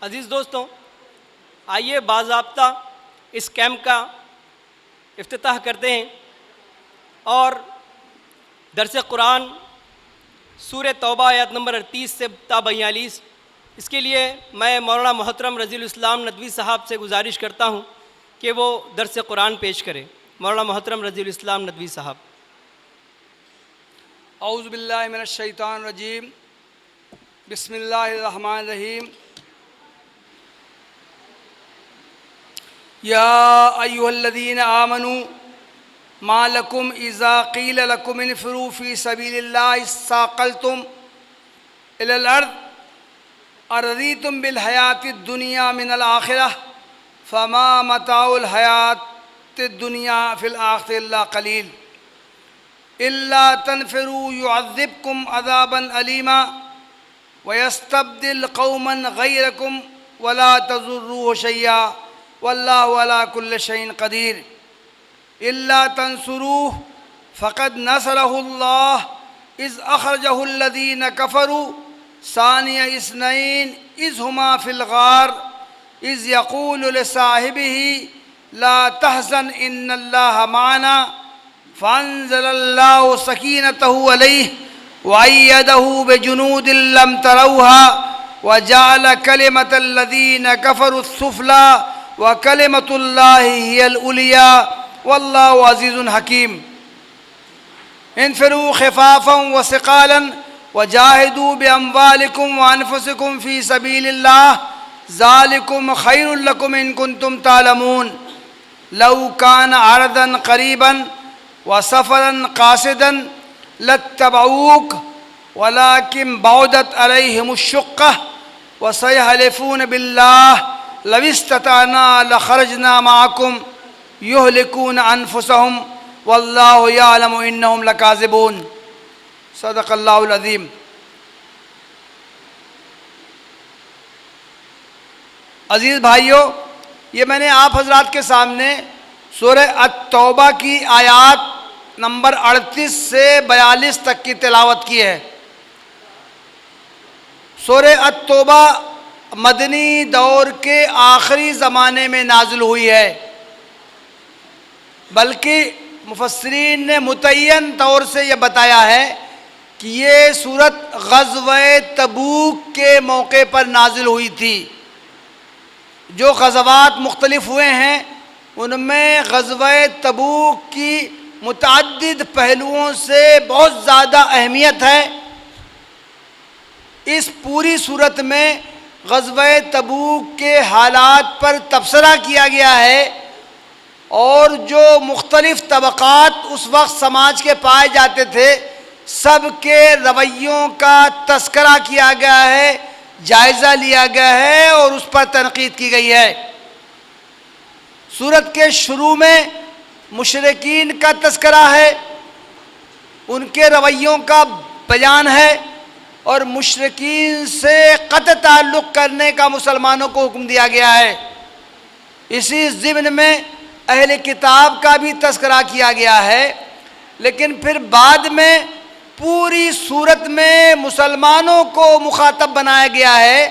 عزیز دوستوں، آئیے باضابطہ اس کیمپ کا افتتاح کرتے ہیں اور درس قرآن سورہ توبہ آیت نمبر 38 سے تا 42، اس کے لیے میں مولانا محترم رضی الاسلام ندوی صاحب سے گزارش کرتا ہوں کہ وہ درس قرآن پیش کرے۔ مولانا محترم رضی الاسلام ندوی صاحب۔ اعوذ باللہ من الشیطان الرجیم، بسم اللہ الرحمن الرحیم۔ یا ایھا الذین آمنوا ما لکم اذا قیل لکم انفروا فی سبیل اللہ اثاقلتم الی الارض ارضیتم بالحیاۃ الدنیا من الآخرہ فما متاع الحیاۃ الدنیا فی الآخرۃ الا قلیل الا تنفروا يعذبكم عذابا علیما ويستبدل قوما غيركم ولا تضروه شيئا واللہ علی کل شیء قدیر الا تنصروه فقد نصرہ اللہ اذ اخرجہ الذین کفروا ثانی اثنین اذ ہما فی الغار اذ یقول لصاحبہ لا تحزن ان اللہ معنا فانزل اللہ سکینتہ علیہ وأيده بجنود لم تروها وجعل كلمة الذين كفروا السفلى وكلمة الله هي العليا والله عزيز حكيم انفروا خفافا وثقالا وجاهدوا بأموالكم وأنفسكم في سبيل الله ذلكم خير لكم إن كنتم تعلمون لو كان عرضا قريبا وسفرا قاصدا لاتبعوك ولكن بعدت عليهم الشقة وسيحلفون بالله لو استطعنا لخرجنا معكم يهلكون أنفسهم والله يعلم إنهم لكاذبون صدق الله العظيم۔ عزیز بھائیو، یہ میں نے آپ حضرات کے سامنے سورہ التوبہ کی آیات نمبر 38 سے 42 تک کی تلاوت کی ہے۔ سورہ التوبہ مدنی دور کے آخری زمانے میں نازل ہوئی ہے، بلکہ مفسرین نے متعین طور سے یہ بتایا ہے کہ یہ سورت غزوہ تبوک کے موقع پر نازل ہوئی تھی۔ جو غزوات مختلف ہوئے ہیں ان میں غزوہ تبوک کی متعدد پہلوؤں سے بہت زیادہ اہمیت ہے۔ اس پوری صورت میں غزوہ تبوک کے حالات پر تبصرہ کیا گیا ہے اور جو مختلف طبقات اس وقت سماج کے پائے جاتے تھے سب کے رویوں کا تذکرہ کیا گیا ہے، جائزہ لیا گیا ہے اور اس پر تنقید کی گئی ہے۔ سورت کے شروع میں مشرکین کا تذکرہ ہے، ان کے رویوں کا بیان ہے اور مشرکین سے قطع تعلق کرنے کا مسلمانوں کو حکم دیا گیا ہے۔ اسی ضمن میں اہل کتاب کا بھی تذکرہ کیا گیا ہے، لیکن پھر بعد میں پوری صورت میں مسلمانوں کو مخاطب بنایا گیا ہے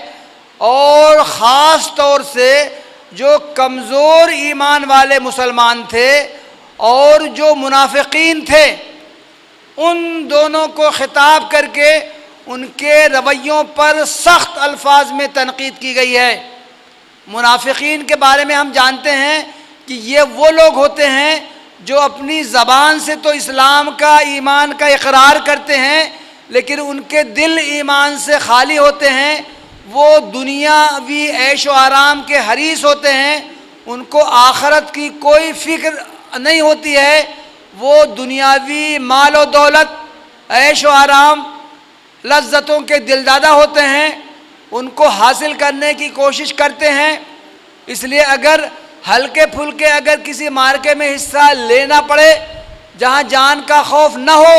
اور خاص طور سے جو کمزور ایمان والے مسلمان تھے اور جو منافقین تھے ان دونوں کو خطاب کر کے ان کے رویوں پر سخت الفاظ میں تنقید کی گئی ہے۔ منافقین کے بارے میں ہم جانتے ہیں کہ یہ وہ لوگ ہوتے ہیں جو اپنی زبان سے تو اسلام کا ایمان کا اقرار کرتے ہیں لیکن ان کے دل ایمان سے خالی ہوتے ہیں، وہ دنیاوی عیش و آرام کے حریص ہوتے ہیں، ان کو آخرت کی کوئی فکر نہیں ہوتی ہے، وہ دنیاوی مال و دولت، عیش و آرام، لذتوں کے دلدادہ ہوتے ہیں، ان کو حاصل کرنے کی کوشش کرتے ہیں۔ اس لیے اگر ہلکے پھلکے اگر کسی مارکے میں حصہ لینا پڑے جہاں جان کا خوف نہ ہو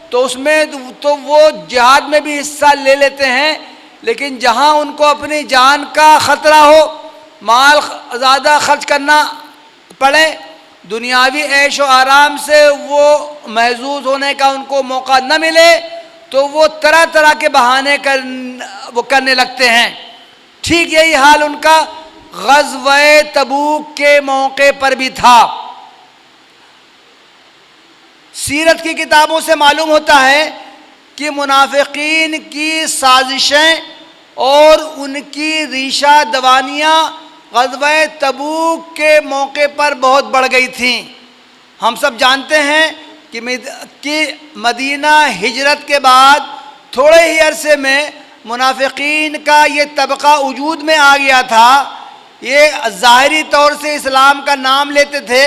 تو اس میں تو وہ جہاد میں بھی حصہ لے لیتے ہیں، لیکن جہاں ان کو اپنی جان کا خطرہ ہو، مال زیادہ خرچ کرنا پڑے، دنیاوی عیش و آرام سے وہ محظوظ ہونے کا ان کو موقع نہ ملے تو وہ طرح طرح کے بہانے کرنے لگتے ہیں۔ ٹھیک یہی حال ان کا غزوہ تبوک کے موقع پر بھی تھا۔ سیرت کی کتابوں سے معلوم ہوتا ہے کہ منافقین کی سازشیں اور ان کی ریشہ دوانیاں غزوہ تبوک کے موقع پر بہت بڑھ گئی تھیں۔ ہم سب جانتے ہیں کہ مدینہ ہجرت کے بعد تھوڑے ہی عرصے میں منافقین کا یہ طبقہ وجود میں آ گیا تھا۔ یہ ظاہری طور سے اسلام کا نام لیتے تھے،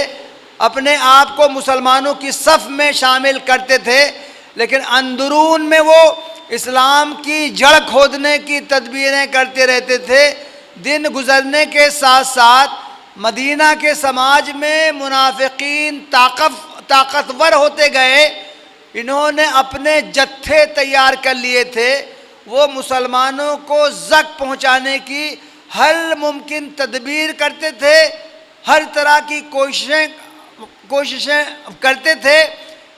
اپنے آپ کو مسلمانوں کی صف میں شامل کرتے تھے، لیکن اندرون میں وہ اسلام کی جڑ کھودنے کی تدبیریں کرتے رہتے تھے۔ دن گزرنے کے ساتھ ساتھ مدینہ کے سماج میں منافقین طاقتور ہوتے گئے۔ انہوں نے اپنے جتھے تیار کر لیے تھے، وہ مسلمانوں کو زک پہنچانے کی ہر ممکن تدبیر کرتے تھے، ہر طرح کی کوششیں کرتے تھے،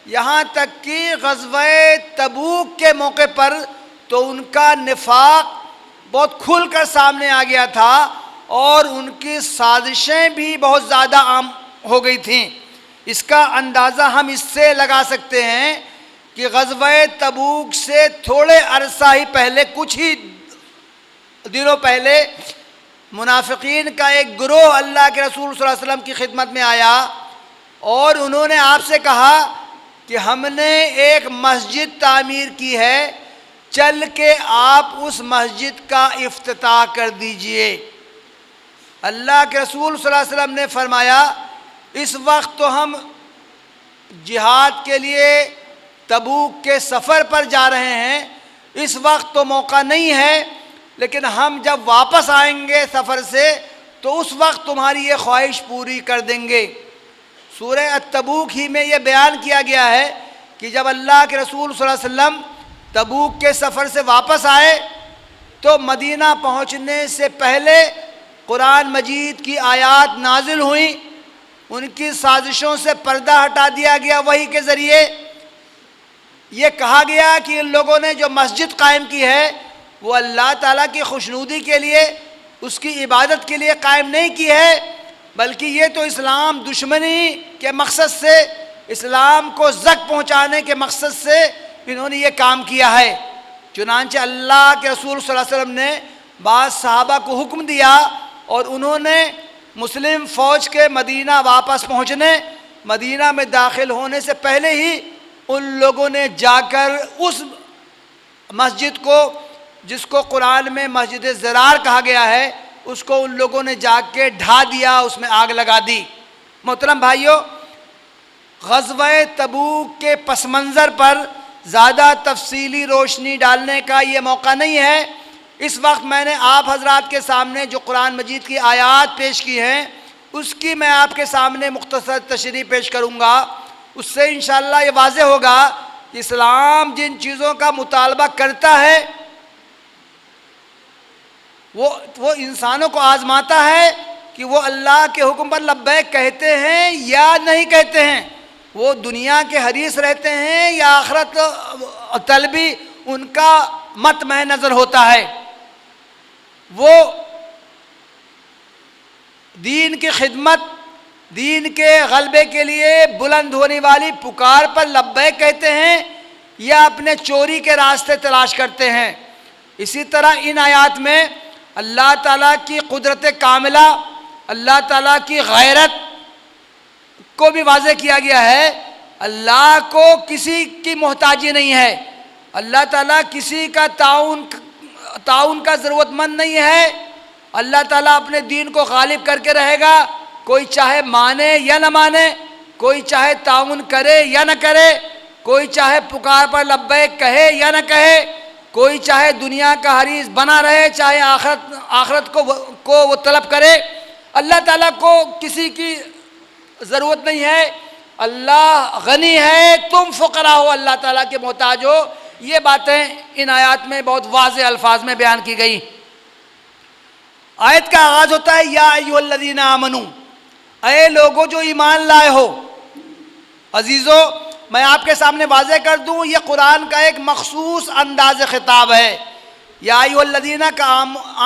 یہاں تک کہ غزوہ تبوک کے موقع پر تو ان کا نفاق بہت کھل کر سامنے آ گیا تھا اور ان کی سازشیں بھی بہت زیادہ عام ہو گئی تھیں۔ اس کا اندازہ ہم اس سے لگا سکتے ہیں کہ غزوہ تبوک سے تھوڑے عرصہ ہی پہلے، کچھ ہی دنوں پہلے، منافقین کا ایک گروہ اللہ کے رسول صلی اللہ علیہ وسلم کی خدمت میں آیا اور انہوں نے آپ سے کہا کہ ہم نے ایک مسجد تعمیر کی ہے، چل کے آپ اس مسجد کا افتتاح کر دیجئے۔ اللہ کے رسول صلی اللہ علیہ وسلم نے فرمایا اس وقت تو ہم جہاد کے لیے تبوک کے سفر پر جا رہے ہیں، اس وقت تو موقع نہیں ہے، لیکن ہم جب واپس آئیں گے سفر سے تو اس وقت تمہاری یہ خواہش پوری کر دیں گے۔ سورہ التبوک ہی میں یہ بیان کیا گیا ہے کہ جب اللہ کے رسول صلی اللہ علیہ وسلم تبوک کے سفر سے واپس آئے تو مدینہ پہنچنے سے پہلے قرآن مجید کی آیات نازل ہوئیں، ان کی سازشوں سے پردہ ہٹا دیا گیا وحی کے ذریعے۔ یہ کہا گیا کہ ان لوگوں نے جو مسجد قائم کی ہے وہ اللہ تعالیٰ کی خوشنودی کے لیے، اس کی عبادت کے لیے قائم نہیں کی ہے، بلکہ یہ تو اسلام دشمنی کے مقصد سے، اسلام کو زک پہنچانے کے مقصد سے انہوں نے یہ کام کیا ہے۔ چنانچہ اللہ کے رسول صلی اللہ علیہ وسلم نے بعض صحابہ کو حکم دیا اور انہوں نے مسلم فوج کے مدینہ واپس پہنچنے، مدینہ میں داخل ہونے سے پہلے ہی ان لوگوں نے جا کر اس مسجد کو، جس کو قرآن میں مسجد زرار کہا گیا ہے، اس کو ان لوگوں نے جا کے ڈھا دیا، اس میں آگ لگا دی۔ محترم بھائیو، غزوہ تبوک کے پس منظر پر زیادہ تفصیلی روشنی ڈالنے کا یہ موقع نہیں ہے۔ اس وقت میں نے آپ حضرات کے سامنے جو قرآن مجید کی آیات پیش کی ہیں اس کی میں آپ کے سامنے مختصر تشریح پیش کروں گا۔ اس سے انشاءاللہ یہ واضح ہوگا کہ اسلام جن چیزوں کا مطالبہ کرتا ہے وہ انسانوں کو آزماتا ہے کہ وہ اللہ کے حکم پر لبیک کہتے ہیں یا نہیں کہتے ہیں، وہ دنیا کے حریص رہتے ہیں یا آخرت طلبی ان کا مطمع نظر ہوتا ہے، وہ دین کی خدمت، دین کے غلبے کے لیے بلند ہونے والی پکار پر لبیک کہتے ہیں یا اپنے چوری کے راستے تلاش کرتے ہیں۔ اسی طرح ان آیات میں اللہ تعالیٰ کی قدرت کاملہ، اللہ تعالیٰ کی غیرت کو بھی واضح کیا گیا ہے۔ اللہ کو کسی کی محتاجی نہیں ہے، اللہ تعالیٰ کسی کا تعاون کا ضرورت مند نہیں ہے، اللہ تعالیٰ اپنے دین کو غالب کر کے رہے گا، کوئی چاہے مانے یا نہ مانے، کوئی چاہے تعاون کرے یا نہ کرے، کوئی چاہے پکار پر لبیک کہے یا نہ کہے، کوئی چاہے دنیا کا حریص بنا رہے، چاہے آخرت کو وہ طلب کرے، اللہ تعالیٰ کو کسی کی ضرورت نہیں ہے، اللہ غنی ہے، تم فقراء ہو، اللہ تعالیٰ کے محتاج ہو۔ یہ باتیں ان آیات میں بہت واضح الفاظ میں بیان کی گئی۔ آیت کا آغاز ہوتا ہے یا ایھا الذین آمنو، اے لوگو جو ایمان لائے ہو۔ عزیزو، میں آپ کے سامنے واضح کر دوں، یہ قرآن کا ایک مخصوص انداز خطاب ہے۔ یا ایھا الذین کا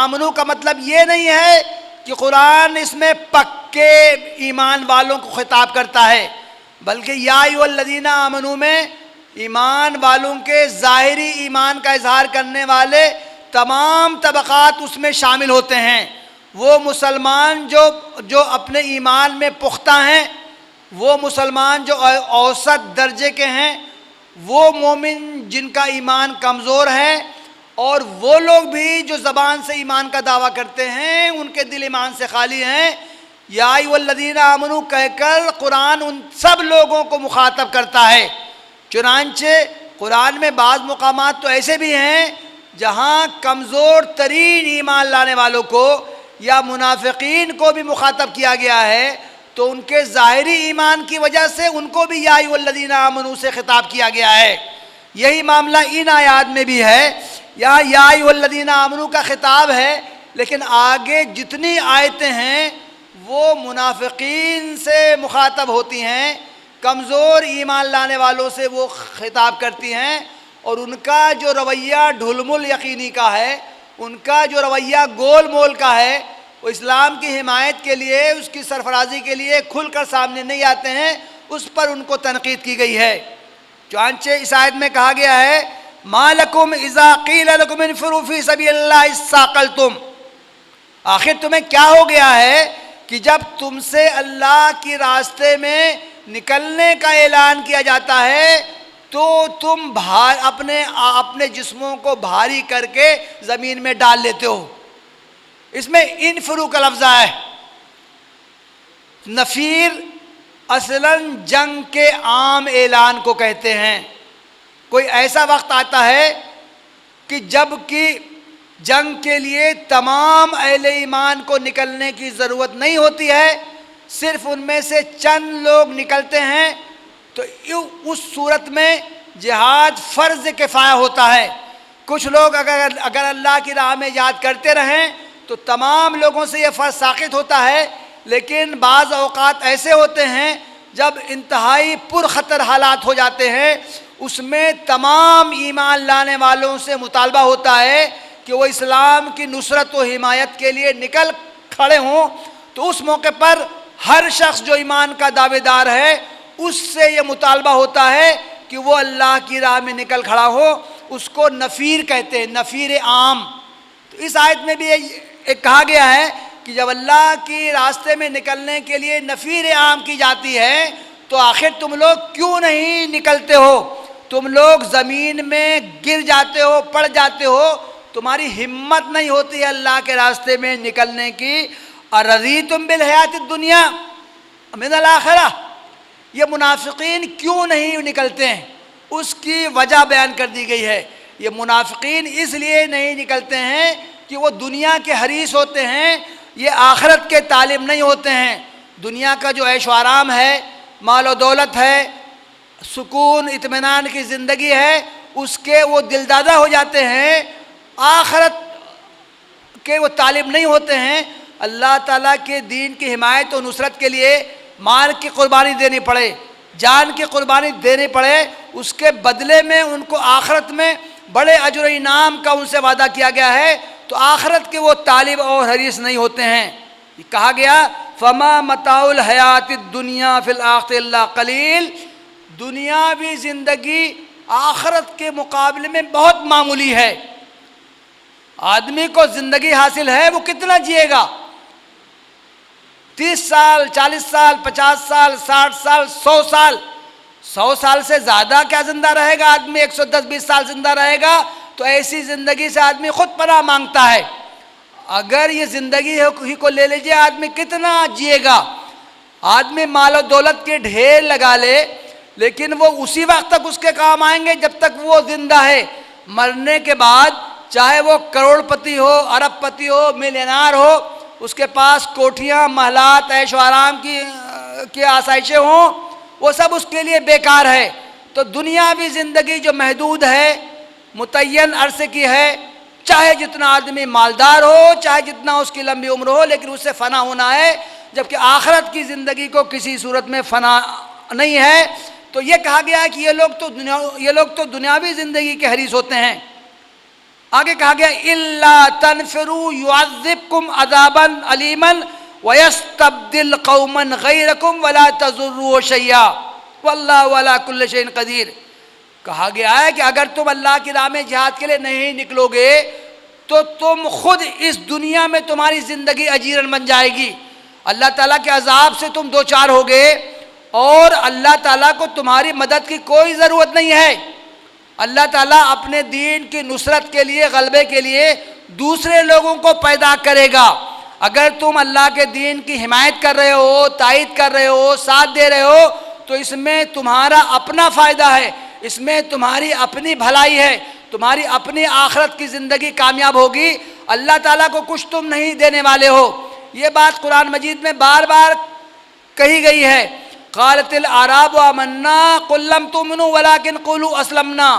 آمنو کا مطلب یہ نہیں ہے کہ قرآن اس میں پکے ایمان والوں کو خطاب کرتا ہے، بلکہ یا ایھا الذین آمنو میں ایمان والوں کے ظاہری ایمان کا اظہار کرنے والے تمام طبقات اس میں شامل ہوتے ہیں۔ وہ مسلمان جو اپنے ایمان میں پختہ ہیں، وہ مسلمان جو اوسط درجے کے ہیں، وہ مومن جن کا ایمان کمزور ہے، اور وہ لوگ بھی جو زبان سے ایمان کا دعویٰ کرتے ہیں ان کے دل ایمان سے خالی ہیں۔ یا ایھا الذین آمنو کہہ کر قرآن ان سب لوگوں کو مخاطب کرتا ہے۔ چنانچہ قرآن میں بعض مقامات تو ایسے بھی ہیں جہاں کمزور ترین ایمان لانے والوں کو یا منافقین کو بھی مخاطب کیا گیا ہے، تو ان کے ظاہری ایمان کی وجہ سے ان کو بھی یا ایھا الذین آمنو سے خطاب کیا گیا ہے۔ یہی معاملہ ان آیات میں بھی ہے، یا ایھا الذین آمنو کا خطاب ہے، لیکن آگے جتنی آیتیں ہیں وہ منافقین سے مخاطب ہوتی ہیں، کمزور ایمان لانے والوں سے وہ خطاب کرتی ہیں، اور ان کا جو رویہ ڈھلمل یقینی کا ہے، ان کا جو رویہ گول مول کا ہے، وہ اسلام کی حمایت کے لیے، اس کی سرفرازی کے لیے کھل کر سامنے نہیں آتے ہیں، اس پر ان کو تنقید کی گئی ہے۔ چنانچہ اس آیت میں کہا گیا ہے ما لکم اذا قیل لکم انفروا فی سبیل اللہ اثاقلتم، آخر تمہیں کیا ہو گیا ہے کہ جب تم سے اللہ کی راستے میں نکلنے کا اعلان کیا جاتا ہے تو تم اپنے جسموں کو بھاری کر کے زمین میں ڈال لیتے ہو۔ اس میں انفرو کا لفظ ہے۔ نفیر اصلاً جنگ کے عام اعلان کو کہتے ہیں۔ کوئی ایسا وقت آتا ہے کہ جب کہ جنگ کے لیے تمام اہل ایمان کو نکلنے کی ضرورت نہیں ہوتی ہے، صرف ان میں سے چند لوگ نکلتے ہیں، تو اس صورت میں جہاد فرض کفایہ ہوتا ہے۔ کچھ لوگ اگر اللہ کی راہ میں جہاد کرتے رہیں تو تمام لوگوں سے یہ فرض ساقط ہوتا ہے، لیکن بعض اوقات ایسے ہوتے ہیں جب انتہائی پرخطر حالات ہو جاتے ہیں، اس میں تمام ایمان لانے والوں سے مطالبہ ہوتا ہے کہ وہ اسلام کی نصرت و حمایت کے لیے نکل کھڑے ہوں، تو اس موقع پر ہر شخص جو ایمان کا دعوے دار ہے اس سے یہ مطالبہ ہوتا ہے کہ وہ اللہ کی راہ میں نکل کھڑا ہو۔ اس کو نفیر کہتے ہیں، نفیر عام۔ تو اس آیت میں بھی ایک کہا گیا ہے کہ جب اللہ کی راستے میں نکلنے کے لیے نفیر عام کی جاتی ہے تو آخر تم لوگ کیوں نہیں نکلتے ہو؟ تم لوگ زمین میں گر جاتے ہو، پڑ جاتے ہو، تمہاری ہمت نہیں ہوتی ہے اللہ کے راستے میں نکلنے کی۔ اَرَضِیتُم بِالْحَیَاةِ الدُّنْیَا مِنَ الْآخِرَةِ، یہ منافقین کیوں نہیں نکلتے ہیں، اس کی وجہ بیان کر دی گئی ہے۔ یہ منافقین اس لیے نہیں نکلتے ہیں کہ وہ دنیا کے حریص ہوتے ہیں، یہ آخرت کے طالب نہیں ہوتے ہیں۔ دنیا کا جو عیش و آرام ہے، مال و دولت ہے، سکون اطمینان کی زندگی ہے، اس کے وہ دلدادہ ہو جاتے ہیں، آخرت کے وہ طالب نہیں ہوتے ہیں۔ اللہ تعالیٰ کے دین کی حمایت و نصرت کے لیے مال کی قربانی دینی پڑے، جان کی قربانی دینی پڑے، اس کے بدلے میں ان کو آخرت میں بڑے اجر و انعام کا ان سے وعدہ کیا گیا ہے، تو آخرت کے وہ طالب اور حریص نہیں ہوتے ہیں۔ یہ کہا گیا فما متاع الحیات الدنیا فی الآخرۃ الا قلیل، دنیاوی زندگی آخرت کے مقابلے میں بہت معمولی ہے۔ آدمی کو زندگی حاصل ہے، وہ کتنا جیے گا؟ 30 سال، 40 سال، 50 سال، 60 سال، 100 سال۔ 100 سال سے زیادہ کیا زندہ رہے گا آدمی؟ 110-20 سال زندہ رہے گا، تو ایسی زندگی سے آدمی خود پناہ مانگتا ہے۔ اگر یہ زندگی ہی کو لے لیجئے، آدمی کتنا جیے گا؟ آدمی مال و دولت کے ڈھیر لگا لے، لیکن وہ اسی وقت تک اس کے کام آئیں گے جب تک وہ زندہ ہے۔ مرنے کے بعد چاہے وہ کروڑ پتی ہو، ارب پتی ہو، ملینار ہو، اس کے پاس کوٹھیاں، محلات، عیش و آرام کی آسائشیں ہوں، وہ سب اس کے لیے بیکار ہے۔ تو دنیاوی زندگی جو محدود ہے، متعین عرصے کی ہے، چاہے جتنا آدمی مالدار ہو، چاہے جتنا اس کی لمبی عمر ہو، لیکن اس سے فنا ہونا ہے، جبکہ آخرت کی زندگی کو کسی صورت میں فنا نہیں ہے۔ تو یہ کہا گیا ہے کہ یہ لوگ تو دنیاوی زندگی کے حریص ہوتے ہیں۔ آگے کہا گیا الا تنفروا يعذبكم عذابا علیما ويستبدل قوما غیرکم ولا تضروه شیئا واللہ علی کل شیء قدیر. کہا گیا ہے کہ اگر تم اللہ کی راہ میں جہاد کے لیے نہیں نکلو گے تو تم خود اس دنیا میں تمہاری زندگی اجیرن بن جائے گی. اللہ تعالیٰ کے عذاب سے تم دوچار ہوگے اور اللہ تعالیٰ کو تمہاری مدد کی کوئی ضرورت نہیں ہے. اللہ تعالیٰ اپنے دین کی نصرت کے لیے، غلبے کے لیے دوسرے لوگوں کو پیدا کرے گا. اگر تم اللہ کے دین کی حمایت کر رہے ہو، تائید کر رہے ہو، ساتھ دے رہے ہو تو اس میں تمہارا اپنا فائدہ ہے، اس میں تمہاری اپنی بھلائی ہے، تمہاری اپنی آخرت کی زندگی کامیاب ہوگی. اللہ تعالیٰ کو کچھ تم نہیں دینے والے ہو. یہ بات قرآن مجید میں بار بار کہی گئی ہے. قالت الاعراب آمنا قل لم تؤمنوا ولكن قولوا اسلمنا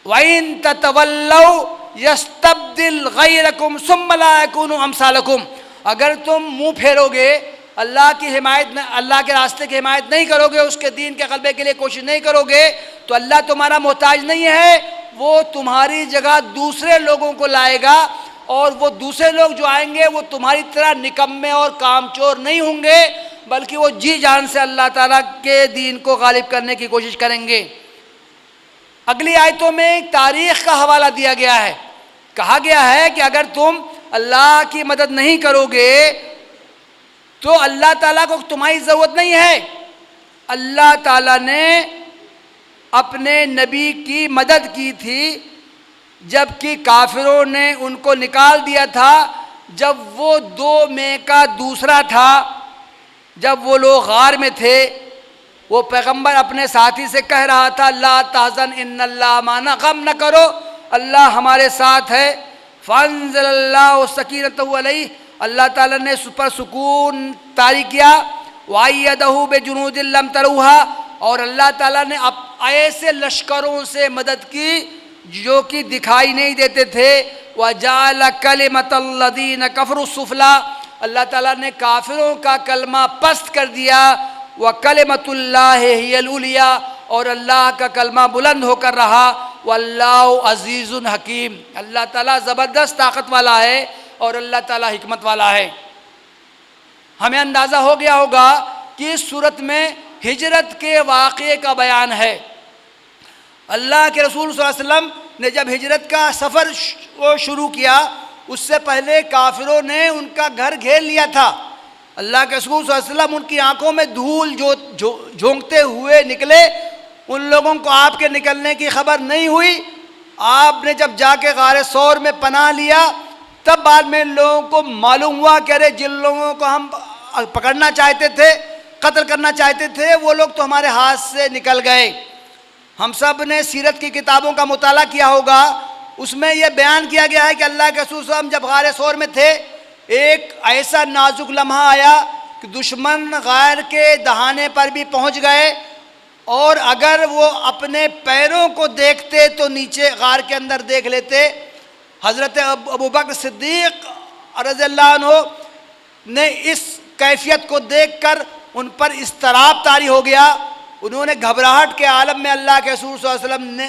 وان تتولوا يستبدل غيركم ثم لا يكونوا امثالكم. اگر تم منہ پھیرو گے، اللہ کی حمایت، اللہ کے راستے کی حمایت نہیں کرو گے، اس کے دین کے غلبے کے لیے کوشش نہیں کرو گے تو اللہ تمہارا محتاج نہیں ہے. وہ تمہاری جگہ دوسرے لوگوں کو لائے گا اور وہ دوسرے لوگ جو آئیں گے وہ تمہاری طرح نکمے اور کام چور نہیں ہوں گے، بلکہ وہ جی جان سے اللہ تعالیٰ کے دین کو غالب کرنے کی کوشش کریں گے. اگلی آیتوں میں تاریخ کا حوالہ دیا گیا ہے. کہا گیا ہے کہ اگر تم اللہ کی مدد نہیں کرو گے تو اللہ تعالیٰ کو تمہاری ضرورت نہیں ہے. اللہ تعالیٰ نے اپنے نبی کی مدد کی تھی جبکہ کافروں نے ان کو نکال دیا تھا. جب وہ 2 میں کا دوسرا تھا، جب وہ لوگ غار میں تھے، وہ پیغمبر اپنے ساتھی سے کہہ رہا تھا لا تحزن ان اللہ معنا، غم نہ کرو اللہ ہمارے ساتھ ہے. فانزل اللہ سکینتہ علیہ، اللہ تعالیٰ نے اس پر سکون طاری کیا. وَأَيَّدَهُ بِجُنُودٍ لَّمْ تَرَوْهَا، اور اللہ تعالیٰ نے ایسے لشکروں سے مدد کی جو کہ دکھائی نہیں دیتے تھے. وَجَعَلَ كَلِمَةَ الَّذِينَ كَفَرُوا السُّفْلَىٰ، اللہ تعالیٰ نے کافروں کا کلمہ پست کر دیا. وَكَلِمَةُ اللَّهِ هِيَ الْعُلْيَا، اور اللہ کا کلمہ بلند ہو کر رہا. وَاللَّهُ عَزِيزٌ حَكِيمٌ، اللہ تعالیٰ زبردست طاقت والا ہے اور اللہ تعالیٰ حکمت والا ہے. ہمیں اندازہ ہو گیا ہوگا کہ اس صورت میں ہجرت کے واقعے کا بیان ہے. اللہ کے رسول صلی اللہ علیہ وسلم نے جب ہجرت کا سفر شروع کیا، اس سے پہلے کافروں نے ان کا گھر گھیر لیا تھا. اللہ کے رسول صلی اللہ علیہ وسلم ان کی آنکھوں میں دھول جھونکتے ہوئے نکلے. ان لوگوں کو آپ کے نکلنے کی خبر نہیں ہوئی. آپ نے جب جا کے غار ثور میں پناہ لیا تب بعد میں ان لوگوں کو معلوم ہوا کہ ارے جن لوگوں کو ہم پکڑنا چاہتے تھے، قتل کرنا چاہتے تھے، وہ لوگ تو ہمارے ہاتھ سے نکل گئے. ہم سب نے سیرت کی کتابوں کا مطالعہ کیا ہوگا، اس میں یہ بیان کیا گیا ہے کہ اللہ کے رسول صلی اللہ علیہ وسلم جب غار ثور میں تھے، ایک ایسا نازک لمحہ آیا کہ دشمن غار کے دہانے پر بھی پہنچ گئے اور اگر وہ اپنے پیروں کو دیکھتے تو نیچے غار کے اندر دیکھ لیتے. حضرت ابوبکر صدیق رضی اللہ عنہ نے اس کیفیت کو دیکھ کر ان پر اضطراب طاری ہو گیا. انہوں نے گھبراہٹ کے عالم میں اللہ کے رسول صلی اللہ علیہ وسلم نے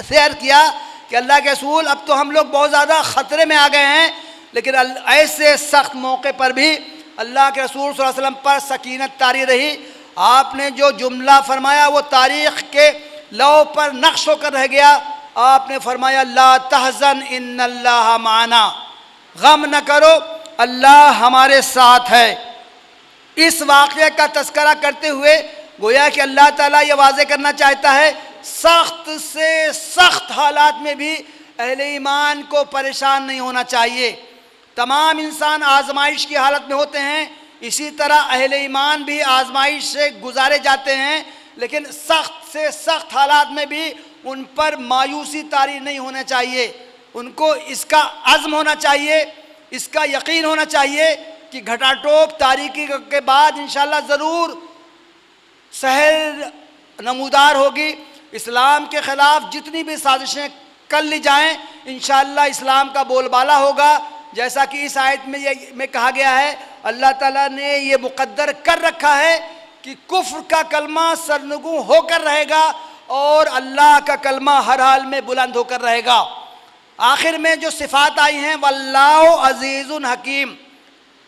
سیر کیا کہ اللہ کے رسول اب تو ہم لوگ بہت زیادہ خطرے میں آ گئے ہیں. لیکن ایسے سخت موقع پر بھی اللہ کے رسول صلی اللہ علیہ وسلم پر سکینت طاری رہی. آپ نے جو جملہ فرمایا وہ تاریخ کے لوح پر نقش ہو کر رہ گیا. آپ نے فرمایا لا تحزن ان اللہ معنا، غم نہ کرو اللہ ہمارے ساتھ ہے. اس واقعے کا تذکرہ کرتے ہوئے گویا کہ اللہ تعالیٰ یہ واضح کرنا چاہتا ہے سخت سے سخت حالات میں بھی اہل ایمان کو پریشان نہیں ہونا چاہیے. تمام انسان آزمائش کی حالت میں ہوتے ہیں، اسی طرح اہل ایمان بھی آزمائش سے گزارے جاتے ہیں، لیکن سخت سے سخت حالات میں بھی ان پر مایوسی طاری نہیں ہونا چاہیے. ان کو اس کا عزم ہونا چاہیے، اس کا یقین ہونا چاہیے کہ گھٹا ٹوپ تاریکی کے بعد انشاءاللہ ضرور سحر نمودار ہوگی. اسلام کے خلاف جتنی بھی سازشیں کر لی جائیں انشاءاللہ اسلام کا بول بالا ہوگا. جیسا کہ اس آیت میں کہا گیا ہے اللہ تعالیٰ نے یہ مقدر کر رکھا ہے کہ کفر کا کلمہ سرنگوں ہو کر رہے گا اور اللہ کا کلمہ ہر حال میں بلند ہو کر رہے گا. آخر میں جو صفات آئی ہیں واللہ عزیز حکیم.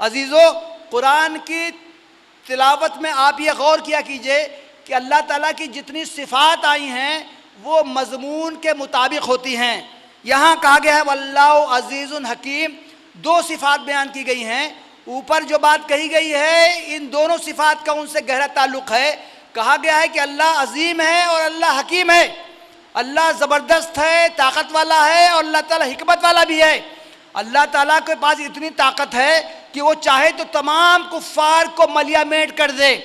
عزیزو، قرآن کی تلاوت میں آپ یہ غور کیا کیجئے کہ اللہ تعالیٰ کی جتنی صفات آئی ہیں وہ مضمون کے مطابق ہوتی ہیں. یہاں کہا گیا ہے واللہ عزیز حکیم، دو صفات بیان کی گئی ہیں. اوپر جو بات کہی گئی ہے ان دونوں صفات کا ان سے گہرا تعلق ہے. کہا گیا ہے کہ اللہ عظیم ہے اور اللہ حکیم ہے. اللہ زبردست ہے، طاقت والا ہے، اور اللہ تعالیٰ حکمت والا بھی ہے. اللہ تعالیٰ کے پاس اتنی طاقت ہے کہ وہ چاہے تو تمام کفار کو ملیا میٹ کر دے،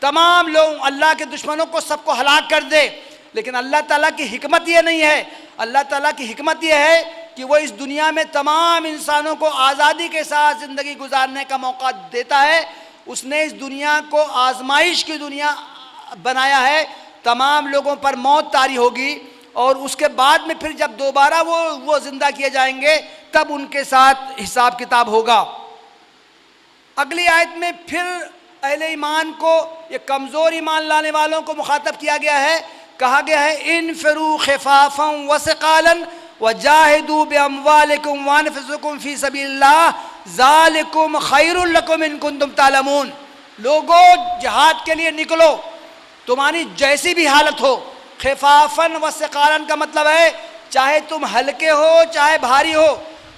تمام لوگ اللہ کے دشمنوں کو سب کو ہلاک کر دے. لیکن اللہ تعالیٰ کی حکمت یہ نہیں ہے. اللہ تعالیٰ کی حکمت یہ ہے کہ وہ اس دنیا میں تمام انسانوں کو آزادی کے ساتھ زندگی گزارنے کا موقع دیتا ہے. اس نے اس دنیا کو آزمائش کی دنیا بنایا ہے. تمام لوگوں پر موت طاری ہوگی اور اس کے بعد میں پھر جب دوبارہ وہ زندہ کیے جائیں گے تب ان کے ساتھ حساب کتاب ہوگا. اگلی آیت میں پھر اہل ایمان کو، یہ کمزور ایمان لانے والوں کو مخاطب کیا گیا ہے. کہا گیا ہے انفروا خفافا وثقالا وجاہدوا باموالکم وانفسکم فی سبیل اللہ ذالکم خیر لکم ان کنتم تعلمون. لوگو جہاد کے لیے نکلو، تمہاری جیسی بھی حالت ہو. خفافاً وثقالاً کا مطلب ہے چاہے تم ہلکے ہو چاہے بھاری ہو،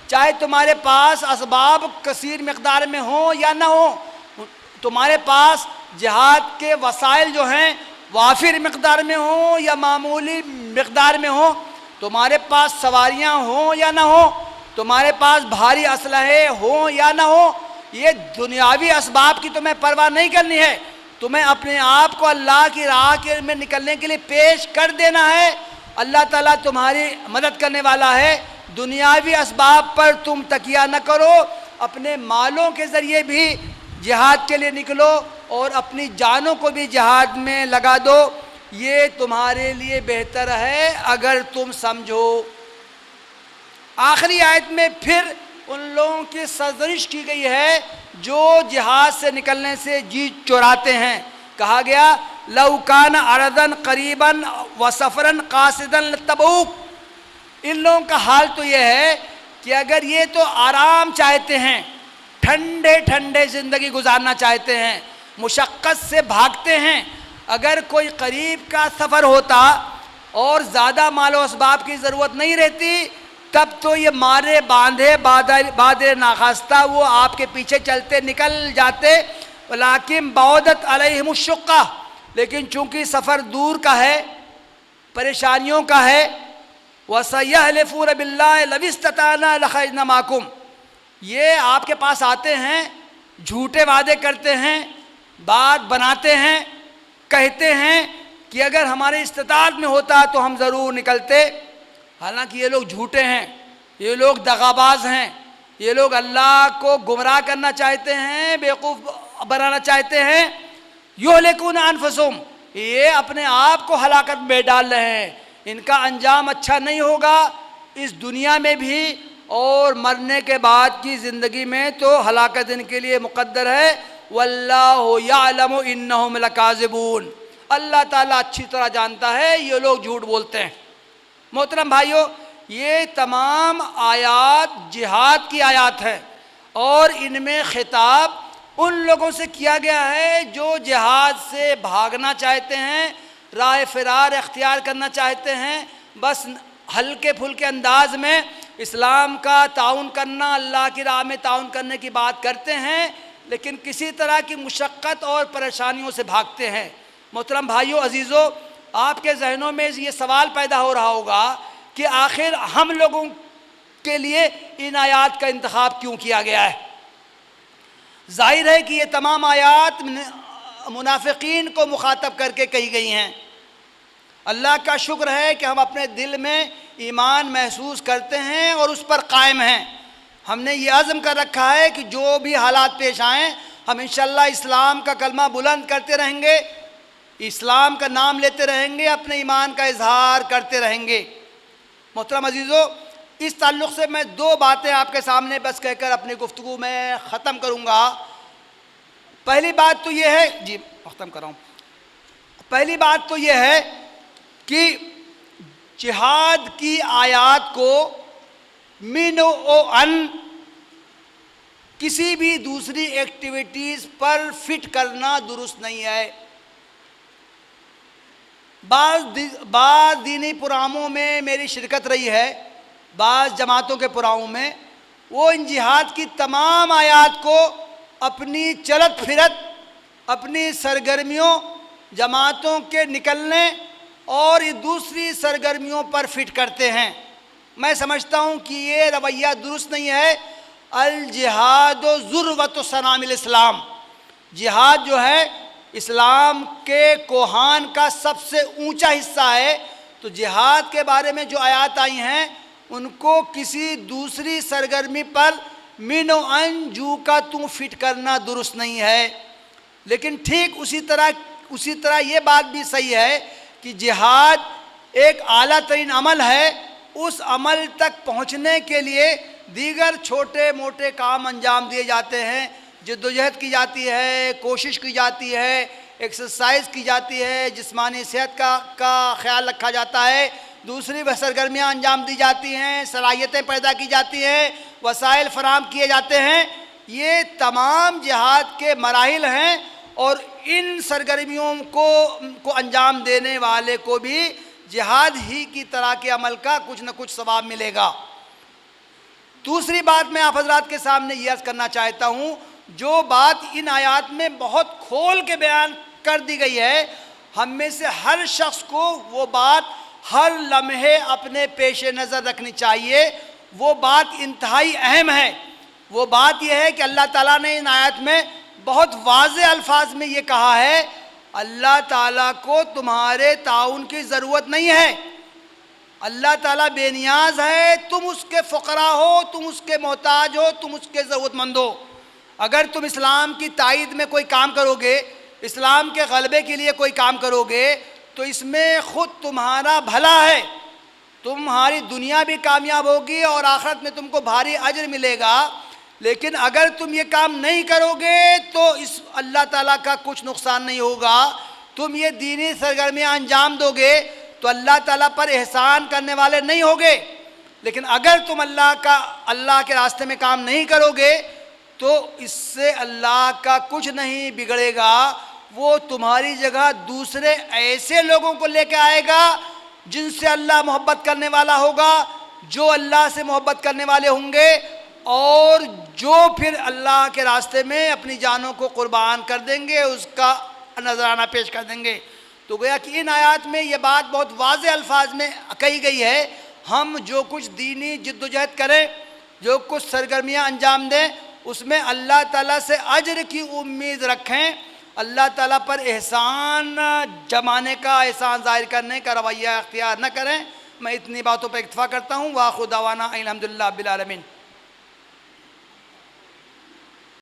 چاہے تمہارے پاس اسباب کثیر مقدار میں ہوں یا نہ ہوں، تمہارے پاس جہاد کے وسائل جو ہیں وافر مقدار میں ہوں یا معمولی مقدار میں ہوں، تمہارے پاس سواریاں ہوں یا نہ ہوں، تمہارے پاس بھاری اسلحے ہوں یا نہ ہوں، یہ دنیاوی اسباب کی تمہیں پرواہ نہیں کرنی ہے. تمہیں اپنے آپ کو اللہ کی راہ میں نکلنے کے لیے پیش کر دینا ہے. اللہ تعالیٰ تمہاری مدد کرنے والا ہے. دنیاوی اسباب پر تم تکیہ نہ کرو، اپنے مالوں کے ذریعے بھی جہاد کے لیے نکلو اور اپنی جانوں کو بھی جہاد میں لگا دو. یہ تمہارے لیے بہتر ہے اگر تم سمجھو. آخری آیت میں پھر ان لوگوں کی سرزنش کی گئی ہے جو جہاد سے نکلنے سے جی چراتے ہیں. کہا گیا لو کان عرضا قریبا وسفرا قاصدا لتبعوک. ان لوگوں کا حال تو یہ ہے کہ اگر یہ تو آرام چاہتے ہیں، ٹھنڈے ٹھنڈے زندگی گزارنا چاہتے ہیں، مشقت سے بھاگتے ہیں، اگر کوئی قریب کا سفر ہوتا اور زیادہ مال و اسباب کی ضرورت نہیں رہتی تب تو یہ مارے باندھے بادر ناخواستہ وہ آپ کے پیچھے چلتے نکل جاتے. ولیکن بعدت علیہم الشقہ، لیکن چونکہ سفر دور کا ہے، پریشانیوں کا ہے، وَسَيَحْلِفُونَ بِاللَّهِ لَوِ اسْتَطَعْنَا لَخَرَجْنَا مَعَكُمْ، یہ آپ کے پاس آتے ہیں، جھوٹے وعدے کرتے ہیں، بات بناتے ہیں، کہتے ہیں کہ اگر ہمارے استطاعت میں ہوتا تو ہم ضرور نکلتے. حالانکہ یہ لوگ جھوٹے ہیں، یہ لوگ دغاباز ہیں، یہ لوگ اللہ کو گمراہ کرنا چاہتے ہیں، بیوقوف بنانا چاہتے ہیں. یہلکون انفسہم، یہ اپنے آپ کو ہلاکت میں ڈال رہے ہیں. ان کا انجام اچھا نہیں ہوگا اس دنیا میں بھی، اور مرنے کے بعد کی زندگی میں تو ہلاکت ان کے لیے مقدر ہے. واللہ یعلم انہم لکاذبون، اللہ تعالیٰ اچھی طرح جانتا ہے یہ لوگ جھوٹ بولتے ہیں. محترم بھائیو، یہ تمام آیات جہاد کی آیات ہیں اور ان میں خطاب ان لوگوں سے کیا گیا ہے جو جہاد سے بھاگنا چاہتے ہیں، راہ فرار اختیار کرنا چاہتے ہیں، بس ہلکے پھلکے انداز میں اسلام کا تعاون کرنا، اللہ کی راہ میں تعاون کرنے کی بات کرتے ہیں، لیکن کسی طرح کی مشقت اور پریشانیوں سے بھاگتے ہیں. محترم بھائیو عزیزو، آپ کے ذہنوں میں یہ سوال پیدا ہو رہا ہوگا کہ آخر ہم لوگوں کے لیے ان آیات کا انتخاب کیوں کیا گیا ہے؟ ظاہر ہے کہ یہ تمام آیات منافقین کو مخاطب کر کے کہی گئی ہیں. اللہ کا شکر ہے کہ ہم اپنے دل میں ایمان محسوس کرتے ہیں اور اس پر قائم ہیں. ہم نے یہ عزم کر رکھا ہے کہ جو بھی حالات پیش آئیں ہم انشاءاللہ اسلام کا کلمہ بلند کرتے رہیں گے، اسلام کا نام لیتے رہیں گے، اپنے ایمان کا اظہار کرتے رہیں گے. محترم عزیزو، اس تعلق سے میں دو باتیں آپ کے سامنے بس کہہ کر اپنی گفتگو میں ختم کروں گا. پہلی بات تو یہ ہے، جی ختم کر رہا ہوں. پہلی بات تو یہ ہے کہ جہاد کی آیات کو من و ان کسی بھی دوسری ایکٹیویٹیز پر فٹ کرنا درست نہیں ہے۔ بعض دینی پروگراموں میں میری شرکت رہی ہے، بعض جماعتوں کے پروگراموں میں، وہ ان جہاد کی تمام آیات کو اپنی چلت پھرت، اپنی سرگرمیوں، جماعتوں کے نکلنے اور دوسری سرگرمیوں پر فٹ کرتے ہیں۔ میں سمجھتا ہوں کہ یہ رویہ درست نہیں ہے۔ الجہاد ذروۃ صنام الاسلام، جہاد جو ہے اسلام کے کوہان کا سب سے اونچا حصہ ہے۔ تو جہاد کے بارے میں جو آیات آئی ہیں ان کو کسی دوسری سرگرمی پر من و ان جو کا توں فٹ کرنا درست نہیں ہے۔ لیکن ٹھیک اسی طرح یہ بات بھی صحیح ہے کہ جہاد ایک اعلیٰ ترین عمل ہے۔ اس عمل تک پہنچنے کے لیے دیگر چھوٹے موٹے کام انجام دیے جاتے ہیں، جدوجہد کی جاتی ہے، کوشش کی جاتی ہے، ایکسرسائز کی جاتی ہے، جسمانی صحت کا خیال رکھا جاتا ہے، دوسری سرگرمیاں انجام دی جاتی ہیں، صلاحیتیں پیدا کی جاتی ہیں، وسائل فراہم کیے جاتے ہیں۔ یہ تمام جہاد کے مراحل ہیں اور ان سرگرمیوں کو انجام دینے والے کو بھی جہاد ہی کی طرح کے عمل کا کچھ نہ کچھ ثواب ملے گا۔ دوسری بات میں آپ حضرات کے سامنے یہ عرض کرنا چاہتا ہوں، جو بات ان آیات میں بہت کھول کے بیان کر دی گئی ہے، ہم میں سے ہر شخص کو وہ بات ہر لمحے اپنے پیش نظر رکھنی چاہیے۔ وہ بات انتہائی اہم ہے۔ وہ بات یہ ہے کہ اللہ تعالیٰ نے ان آیات میں بہت واضح الفاظ میں یہ کہا ہے، اللہ تعالیٰ کو تمہارے تعاون کی ضرورت نہیں ہے، اللہ تعالیٰ بے نیاز ہے، تم اس کے فقراء ہو، تم اس کے محتاج ہو، تم اس کے ضرورت مند ہو۔ اگر تم اسلام کی تائید میں کوئی کام کرو گے، اسلام کے غلبے کے لیے کوئی کام کرو گے، تو اس میں خود تمہارا بھلا ہے، تمہاری دنیا بھی کامیاب ہوگی اور آخرت میں تم کو بھاری اجر ملے گا۔ لیکن اگر تم یہ کام نہیں کرو گے تو اس اللہ تعالیٰ کا کچھ نقصان نہیں ہوگا۔ تم یہ دینی سرگرمیاں انجام دو گے تو اللہ تعالیٰ پر احسان کرنے والے نہیں ہوگے۔ لیکن اگر تم اللہ کے راستے میں کام نہیں کرو گے تو اس سے اللہ کا کچھ نہیں بگڑے گا، وہ تمہاری جگہ دوسرے ایسے لوگوں کو لے کے آئے گا جن سے اللہ محبت کرنے والا ہوگا، جو اللہ سے محبت کرنے والے ہوں گے اور جو پھر اللہ کے راستے میں اپنی جانوں کو قربان کر دیں گے، اس کا نذرانہ پیش کر دیں گے۔ تو گویا کہ ان آیات میں یہ بات بہت واضح الفاظ میں کہی گئی ہے، ہم جو کچھ دینی جد و جہد کریں، جو کچھ سرگرمیاں انجام دیں، اس میں اللہ تعالیٰ سے اجر کی امید رکھیں، اللہ تعالیٰ پر احسان جمانے کا، احسان ظاہر کرنے کا رویہ اختیار نہ کریں۔ میں اتنی باتوں پر اکتفا کرتا ہوں۔ وآخر دعوانا الحمدللہ رب العالمین۔